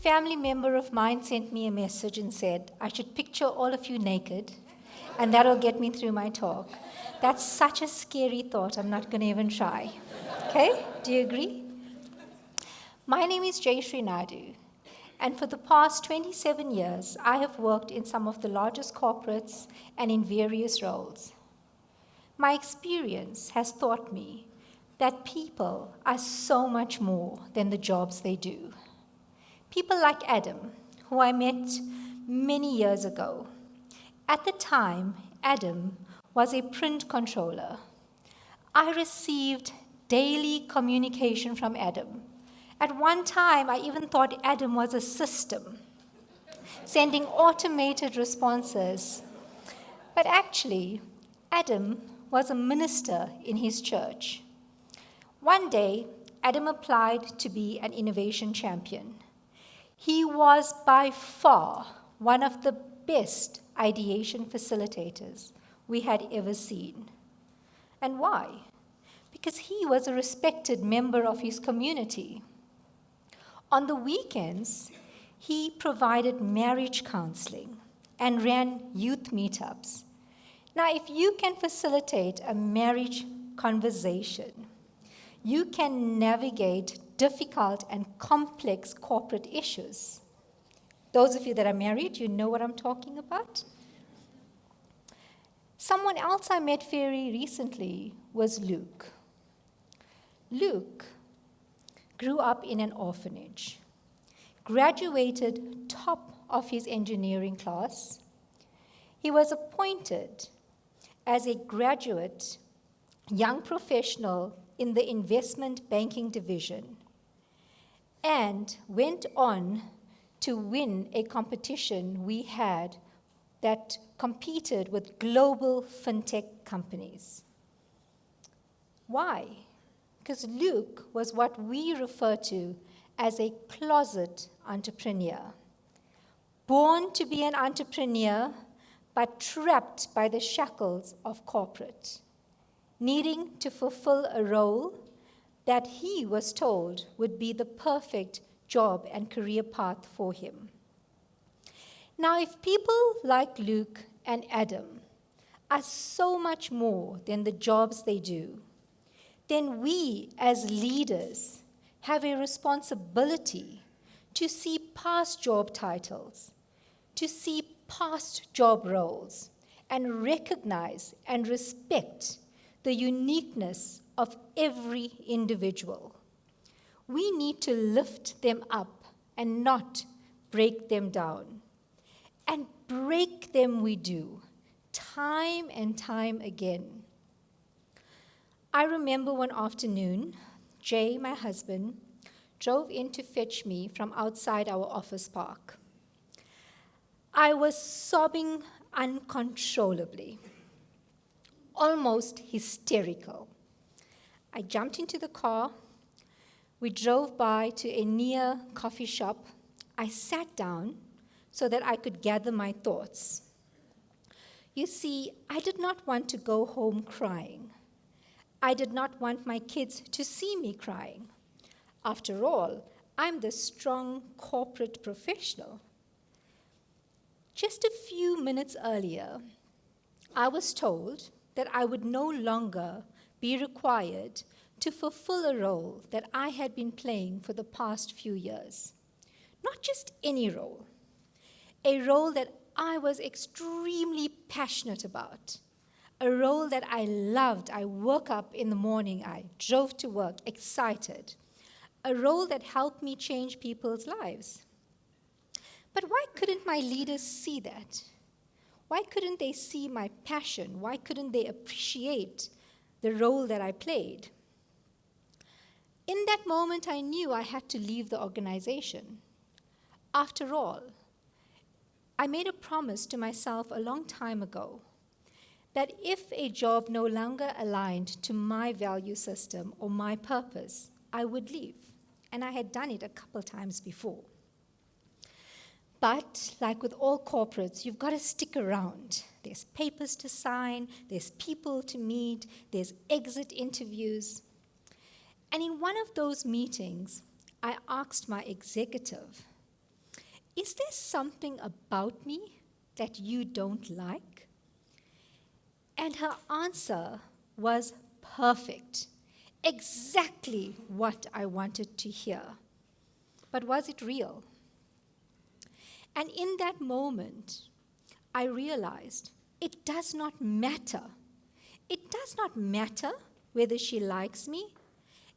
family member of mine sent me a message and said, I should picture all of you naked, and that'll get me through my talk. That's such a scary thought, I'm not going to even try. Okay? Do you agree? My name is Jayshree Naidoo, and for the past 27 years, I have worked in some of the largest corporates and in various roles. My experience has taught me that people are so much more than the jobs they do. People like Adam, who I met many years ago. At the time, Adam was a print controller. I received daily communication from Adam. At one time, I even thought Adam was a system, sending automated responses. But actually, Adam was a minister in his church. One day, Adam applied to be an innovation champion. He was by far one of the best ideation facilitators we had ever seen. And why? Because he was a respected member of his community. On the weekends, he provided marriage counseling and ran youth meetups. Now, if you can facilitate a marriage conversation, you can navigate difficult and complex corporate issues. Those of you that are married, you know what I'm talking about. Someone else I met very recently was Luke. Luke grew up in an orphanage, graduated top of his engineering class. He was appointed as a graduate young professional in the investment banking division and went on to win a competition we had that competed with global fintech companies. Why? Because Luke was what we refer to as a closet entrepreneur. Born to be an entrepreneur, but trapped by the shackles of corporate, needing to fulfill a role that he was told would be the perfect job and career path for him. Now, if people like Luke and Adam are so much more than the jobs they do, then we as leaders have a responsibility to see past job titles, to see past job roles, and recognize and respect the uniqueness of every individual. We need to lift them up and not break them down. And break them we do, time and time again. I remember one afternoon, Jay, my husband, drove in to fetch me from outside our office park. I was sobbing uncontrollably, almost hysterical. I jumped into the car. We drove by to a near coffee shop. I sat down so that I could gather my thoughts. You see, I did not want to go home crying. I did not want my kids to see me crying. After all, I'm the strong corporate professional. Just a few minutes earlier, I was told that I would no longer be required to fulfill a role that I had been playing for the past few years. Not just any role, a role that I was extremely passionate about, a role that I loved. I woke up in the morning, I drove to work excited, a role that helped me change people's lives. But why couldn't my leaders see that? Why couldn't they see my passion? Why couldn't they appreciate the role that I played? In that moment, I knew I had to leave the organization. After all, I made a promise to myself a long time ago that if a job no longer aligned to my value system or my purpose, I would leave. And I had done it a couple times before. But like with all corporates, you've got to stick around. There's papers to sign, there's people to meet, there's exit interviews. And in one of those meetings, I asked my executive, is there something about me that you don't like? And her answer was perfect, exactly what I wanted to hear. But was it real? And in that moment, I realized it does not matter. It does not matter whether she likes me.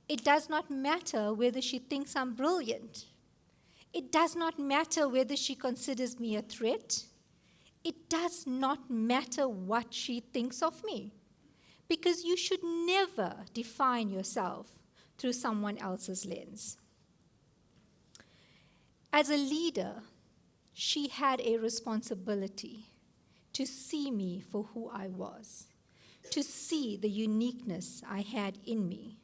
It does not matter whether she thinks I'm brilliant. It does not matter whether she considers me a threat. It does not matter what she thinks of me. Because you should never define yourself through someone else's lens. As a leader, she had a responsibility to see me for who I was, to see the uniqueness I had in me,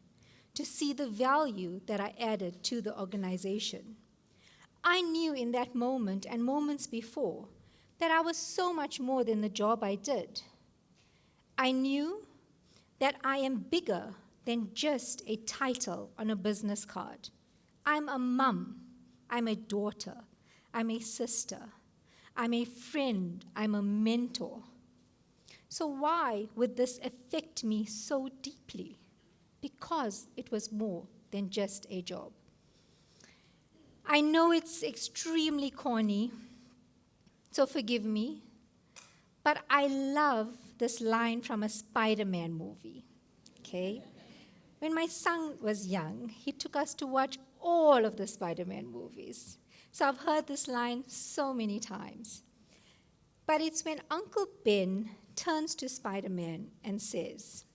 to see the value that I added to the organization. I knew in that moment and moments before that I was so much more than the job I did. I knew that I am bigger than just a title on a business card. I'm a mum, I'm a daughter, I'm a sister, I'm a friend, I'm a mentor. So why would this affect me so deeply? Because it was more than just a job. I know it's extremely corny, so forgive me, but I love this line from a Spider-Man movie, okay? When my son was young, he took us to watch all of the Spider-Man movies. So I've heard this line so many times. But it's when Uncle Ben turns to Spider-Man and says,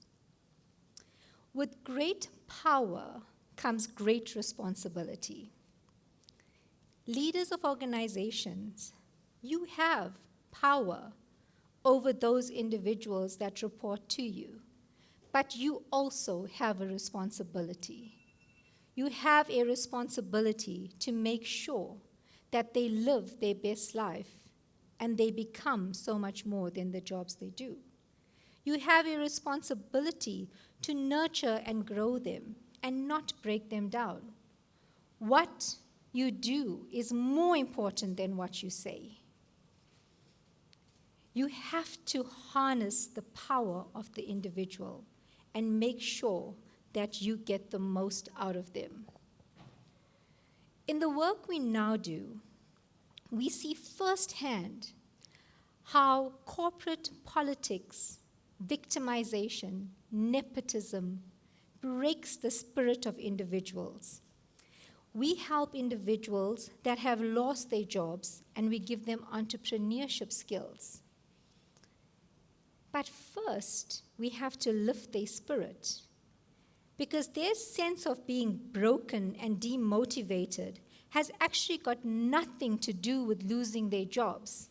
"With great power comes great responsibility." Leaders of organizations, you have power over those individuals that report to you, but you also have a responsibility. You have a responsibility to make sure that they live their best life and they become so much more than the jobs they do. You have a responsibility to nurture and grow them and not break them down. What you do is more important than what you say. You have to harness the power of the individual and make sure that you get the most out of them. In the work we now do, we see firsthand how corporate politics, victimization, nepotism breaks the spirit of individuals. We help individuals that have lost their jobs and we give them entrepreneurship skills. But first, we have to lift their spirit because their sense of being broken and demotivated has actually got nothing to do with losing their jobs.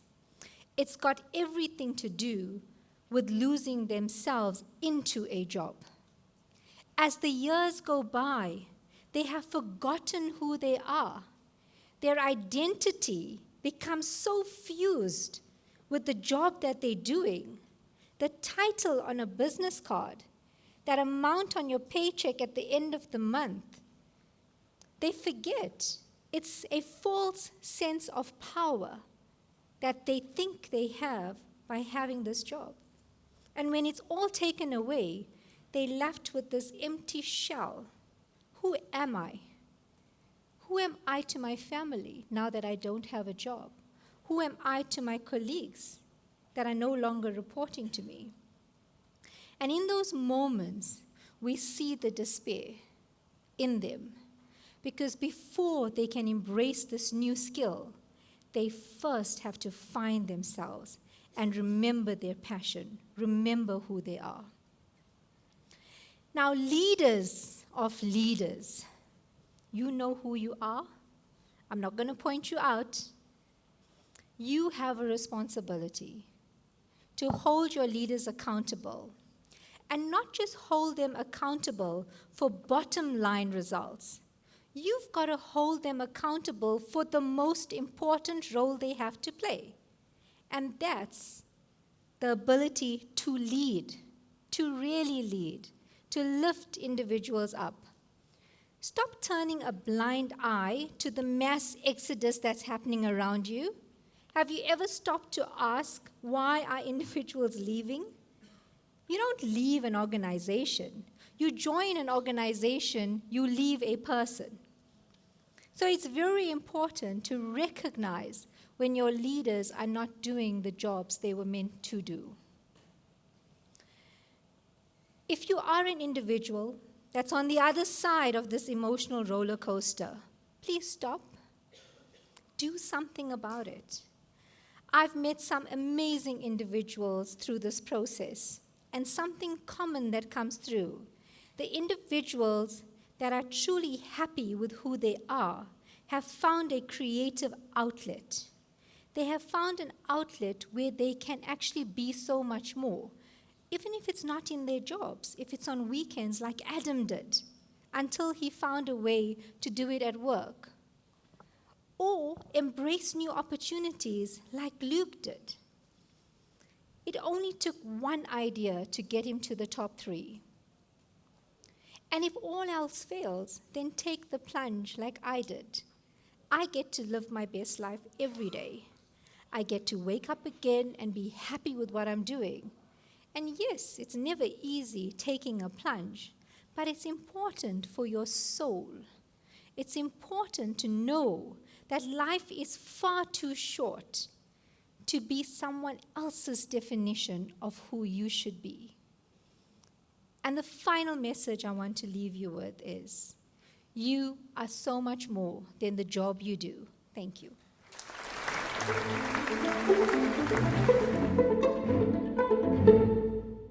It's got everything to do with losing themselves into a job. As the years go by, they have forgotten who they are. Their identity becomes so fused with the job that they're doing, the title on a business card, that amount on your paycheck at the end of the month. They forget it's a false sense of power that they think they have by having this job. And when it's all taken away, they're left with this empty shell. Who am I? Who am I to my family now that I don't have a job? Who am I to my colleagues that are no longer reporting to me? And in those moments, we see the despair in them. Because before they can embrace this new skill, they first have to find themselves and remember their passion, remember who they are. Now, leaders of leaders, you know who you are. I'm not going to point you out. You have a responsibility to hold your leaders accountable, and not just hold them accountable for bottom line results. You've got to hold them accountable for the most important role they have to play. And that's the ability to lead, to really lead, to lift individuals up. Stop turning a blind eye to the mass exodus that's happening around you. Have you ever stopped to ask, why are individuals leaving? You don't leave an organization. You join an organization, you leave a person. So it's very important to recognize when your leaders are not doing the jobs they were meant to do. If you are an individual that's on the other side of this emotional roller coaster, please stop. Do something about it. I've met some amazing individuals through this process, and something common that comes through. The individuals that are truly happy with who they are have found a creative outlet. They have found an outlet where they can actually be so much more, even if it's not in their jobs, if it's on weekends like Adam did, until he found a way to do it at work. Or embrace new opportunities like Luke did. It only took one idea to get him to the top 3. And if all else fails, then take the plunge like I did. I get to live my best life every day. I get to wake up again and be happy with what I'm doing. And yes, it's never easy taking a plunge, but it's important for your soul. It's important to know that life is far too short to be someone else's definition of who you should be. And the final message I want to leave you with is, you are so much more than the job you do. Thank you.